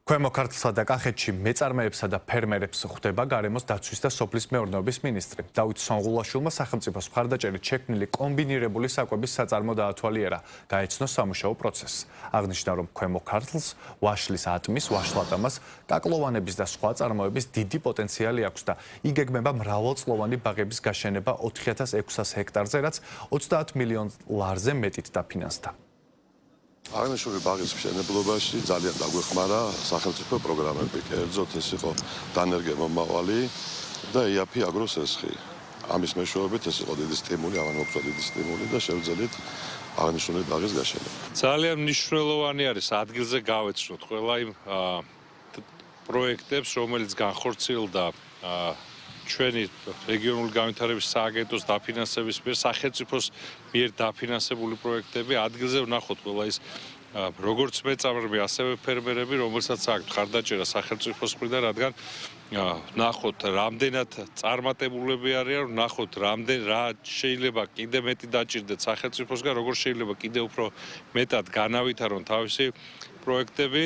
ქვემო ქართლსა და კახეთში მეწარმეებსა და ფერმერებს ხვდება გარემოს დაცვის და სოფლის მეურნეობის მინისტრი. დავით სონღულაშვილმა სახელმწიფოს მხარდაჭერით შექმნილი კომბინირებული საკვების საწარმო დაათვალიერა, გაეცნო სამუშაო პროცესს. აღნიშნა, რომ ქვემო ქართლს ვაშლის ატმის, ვაშლატამას, კაკლოვანების და სხვა წარმოების დიდი პოტენციალი აქვს და იგეგმება მრავალწლოვანი ბაღების გაშენება 4600 ჰექტარზე, რაც 30 მილიონ ლარზე მეტით დაფინანსდა. აღნიშნული ბაღის მშენებლობაში ძალიან დაგვეხმარა სახელმწიფო პროგრამები, კერძოდ ეს იყო დანერგე მომავალი და იაფი აგროს ესხი. ამის მეშვეობით ეს იყო დიდი სტიმული, ამან მოგვწვა დიდი სტიმული და შევძელით აღნიშნული ბაღის გაშენება. ძალიან მნიშვნელოვანი არის ადგილზე გავეცნოთ ყველა იმ პროექტებს, რომელიც განხორციელდა ჩვენი რეგიონული განვითარების სააგენტოს დაფინანსების მიერ სახელმწიფოს მიერ დაფინანსებული პროექტები ადგილზე ვნახოთ ყველა ის როგორც მეწარმეები, ასევე ფერმერები, რომელსაც აქვს მხარდაჭერა სახელმწიფოს მხრიდან, რადგან ვნახოთ რამდენად წარმატებულები არიან, ვნახოთ რა შეიძლება კიდე მეტი დაჭირდეთ სახელმწიფოსგან, როგორ შეიძლება კიდე უფრო მეტად განავითარონ თავისი პროექტები.